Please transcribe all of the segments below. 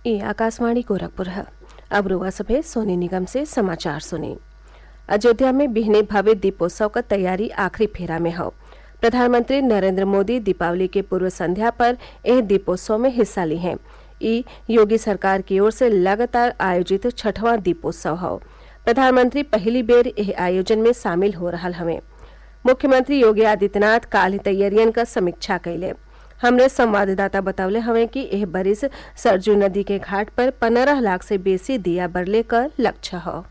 ये आकाशवाणी गोरखपुर है। अब रुआ सभे सोनी निगम से समाचार सुनी। अयोध्या में बिहने भव्य दीपोत्सव का तैयारी आखिरी फेरा में हो। प्रधानमंत्री नरेंद्र मोदी दीपावली के पूर्व संध्या पर यह दीपोत्सव में हिस्सा ली हैं। ई योगी सरकार की ओर से लगातार आयोजित छठवां दीपोत्सव हो। प्रधानमंत्री पहली बेर यह आयोजन में शामिल हो रहा हमें। मुख्यमंत्री योगी आदित्यनाथ काल तैयारियन का समीक्षा कैले। हमरे संवाददाता बतौले हमें कि यह बरिस सरजू नदी के घाट पर 15 लाख से बेसी दिया बरले का लक्ष्य हो।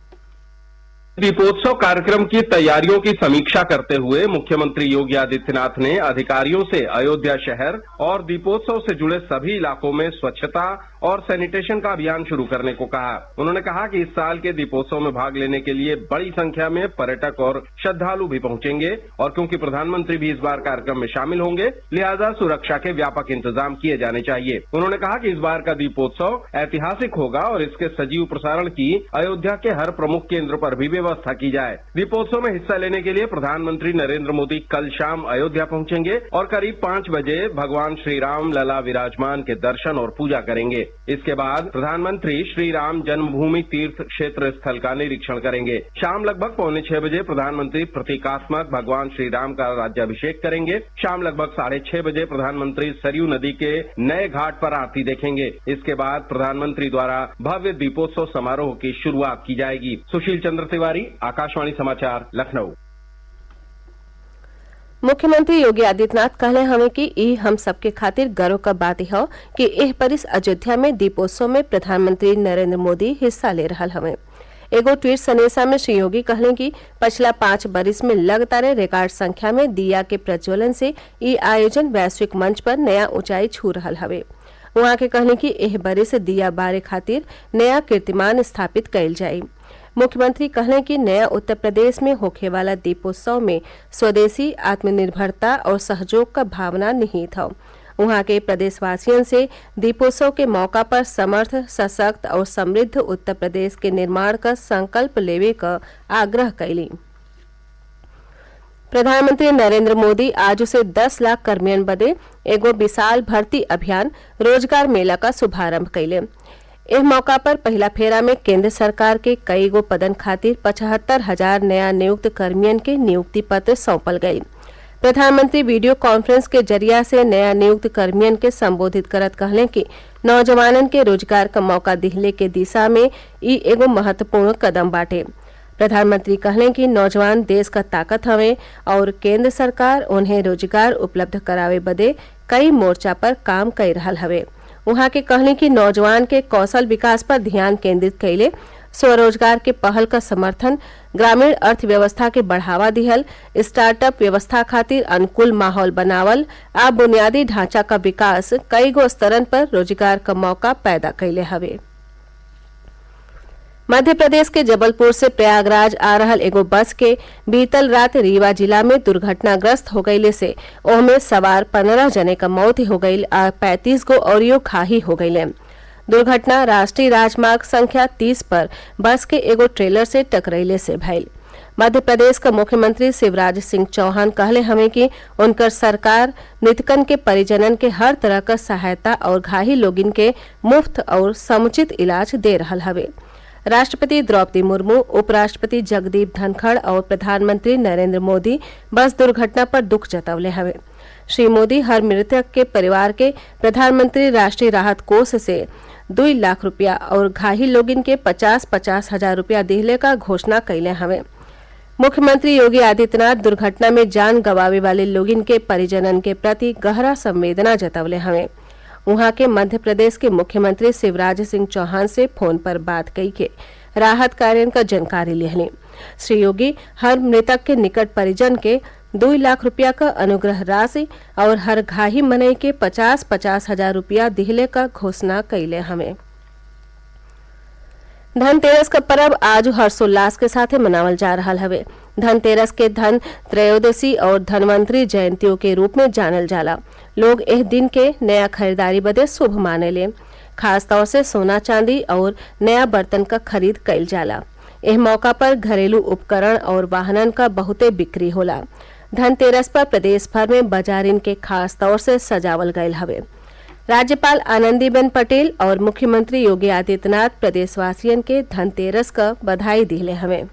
दीपोत्सव कार्यक्रम की तैयारियों की समीक्षा करते हुए मुख्यमंत्री योगी आदित्यनाथ ने अधिकारियों से अयोध्या शहर और दीपोत्सव से जुड़े सभी इलाकों में स्वच्छता और सैनिटेशन का अभियान शुरू करने को कहा। उन्होंने कहा कि इस साल के दीपोत्सव में भाग लेने के लिए बड़ी संख्या में पर्यटक और श्रद्धालु भी पहुंचेंगे और क्योंकि प्रधानमंत्री भी इस बार कार्यक्रम में शामिल होंगे, लिहाजा सुरक्षा के व्यापक इंतजाम किए जाने चाहिए। उन्होंने कहा कि इस बार का दीपोत्सव ऐतिहासिक होगा और इसके सजीव प्रसारण की अयोध्या के हर प्रमुख केंद्र पर भी व्यवस्था की जाए। दीपोत्सव में हिस्सा लेने के लिए प्रधानमंत्री नरेंद्र मोदी कल शाम अयोध्या पहुंचेंगे और करीब 5 बजे भगवान श्री राम लला विराजमान के दर्शन और पूजा करेंगे। इसके बाद प्रधानमंत्री श्री राम जन्मभूमि तीर्थ क्षेत्र स्थल का निरीक्षण करेंगे। शाम लगभग 5:45 बजे प्रधानमंत्री प्रतीकात्मक भगवान श्री राम का राज्याभिषेक करेंगे। शाम लगभग 6:30 बजे प्रधानमंत्री सरयू नदी के नए घाट पर आरती देखेंगे। इसके बाद प्रधानमंत्री द्वारा भव्य दीपोत्सव समारोह की शुरुआत की जाएगी। सुशील चंद्र तिवारी, आकाशवाणी समाचार, लखनऊ। मुख्यमंत्री योगी आदित्यनाथ कहले हमें कि ई हम सबके खातिर गर्व का बात हो कि एह परिस अयोध्या में दीपोत्सव में प्रधानमंत्री नरेंद्र मोदी हिस्सा ले रहा हमें। एगो ट्वीट संदेशा में श्री योगी कहले कि पिछला 5 बरिस में लगातार रिकॉर्ड संख्या में दिया के प्रज्वलन से ई आयोजन वैश्विक मंच पर नया ऊंचाई छू रहा हवे। वहां के कहले कि एह बरिस दिया बारे खातिर नया कीर्तिमान स्थापित कैल जाये। मुख्यमंत्री कहले कि नया उत्तर प्रदेश में होखे वाला दीपोत्सव में स्वदेशी आत्मनिर्भरता और सहयोग का भावना निहित हो। वहां के प्रदेशवासियों से दीपोत्सव के मौका पर समर्थ, सशक्त और समृद्ध उत्तर प्रदेश के निर्माण का संकल्प लेवे का आग्रह कैली। प्रधानमंत्री नरेंद्र मोदी आज से 10 लाख कर्मियन बदे एगो विशाल भर्ती अभियान रोजगार मेला का शुभारंभ कैले। इस मौका पर पहला फेरा में केंद्र सरकार के कई गो पदन खातिर 75,000 नया नियुक्त कर्मियन के नियुक्ति पत्र सौंपल गयी। प्रधानमंत्री वीडियो कॉन्फ्रेंस के जरिया से नया नियुक्त कर्मियन के संबोधित करत कहले कि नौजवानन के रोजगार का मौका दिहले के दिशा में ई एगो महत्वपूर्ण कदम बाटे। प्रधानमंत्री कहले कि नौजवान देश का ताकत हवे और केंद्र सरकार उन्हें रोजगार उपलब्ध करावे बदे कई मोर्चा पर काम कर रहा हवे। वहां के कहने की नौजवान के कौशल विकास पर ध्यान केंद्रित कैले, स्वरोजगार के पहल का समर्थन, ग्रामीण अर्थव्यवस्था के बढ़ावा दिहल, स्टार्टअप व्यवस्था खातिर अनुकूल माहौल बनावल आ बुनियादी ढांचा का विकास कई गो स्तरन पर रोजगार का मौका पैदा कैले हवे। मध्य प्रदेश के जबलपुर से प्रयागराज आ रहल एगो बस के बीतल रात रीवा जिला में दुर्घटनाग्रस्त हो गईले से ओहमे सवार 15 जने का मौत हो गई आ 35 गो औरियो घायल हो गईले। दुर्घटना राष्ट्रीय राजमार्ग संख्या 30 पर बस के एगो ट्रेलर से टकराइले से भइल। मध्य प्रदेश का मुख्यमंत्री शिवराज सिंह चौहान कहले हमें कि उनकर सरकार मृतकन के परिजनन के हर तरह का सहायता और घायल लोगिन के मुफ्त और समुचित इलाज दे रहल हवे। राष्ट्रपति द्रौपदी मुर्मू, उपराष्ट्रपति जगदीप धनखड़ और प्रधानमंत्री नरेंद्र मोदी बस दुर्घटना पर दुख जतवले हवे। श्री मोदी हर मृतक के परिवार के प्रधानमंत्री राष्ट्रीय राहत कोष से 2 लाख रुपया और घायल लोगिन के 50-50 हजार रुपया दिहले का घोषणा कैले हवे। मुख्यमंत्री योगी आदित्यनाथ दुर्घटना में जान गंवावे वाले लोगिन के परिजनन के प्रति गहरा संवेदना जतवले हवे। वहां के मध्य प्रदेश के मुख्यमंत्री शिवराज सिंह चौहान से फोन पर बात कई के राहत कार्य का जानकारी लेहनी। श्री योगी हर मृतक के निकट परिजन के 2 लाख रुपया का अनुग्रह राशि और हर घाही मनई के 50-50 हजार रुपया दिहले का घोषणा कैले हमें। धनतेरस का पर्व आज हर्षोल्लास के साथ मनावल जा रहा हवे। धनतेरस के धन त्रयोदशी और धनवंतरी जयंतियों के रूप में जानल जाला। लोग इस दिन के नया खरीदारी बदे शुभ मानेले। खास तौर से सोना चांदी और नया बर्तन का खरीद कैल जाला। इस मौका पर घरेलू उपकरण और वाहनन का बहुते बिक्री होला। धनतेरस पर प्रदेश भर में बाजारिन के खास तौर से सजावल गयल हवे। राज्यपाल आनंदीबेन पटेल और मुख्यमंत्री योगी आदित्यनाथ प्रदेशवासियन के धनतेरस क बधाई दिले हमें।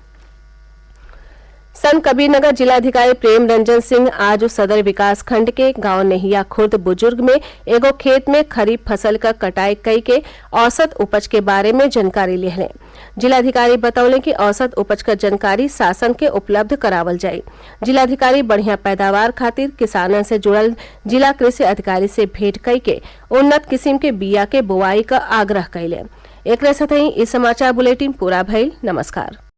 संत कबीरनगर जिलाधिकारी प्रेम रंजन सिंह आज सदर विकास खंड के गांव नेहिया खुर्द बुजुर्ग में एगो खेत में खरीफ फसल का कटाई कई के औसत उपज के बारे में जानकारी लिहले। जिलाधिकारी बतौले कि औसत उपज का जानकारी शासन के उपलब्ध करावल जाये। जिलाधिकारी बढ़िया पैदावार खातिर किसानन से जुड़ल जिला कृषि अधिकारी से भेंट कई के उन्नत किस्म के बिया के बोआई का आग्रह कैले। एकरे साथ ही इस समाचार बुलेटिन पूरा भइल। नमस्कार।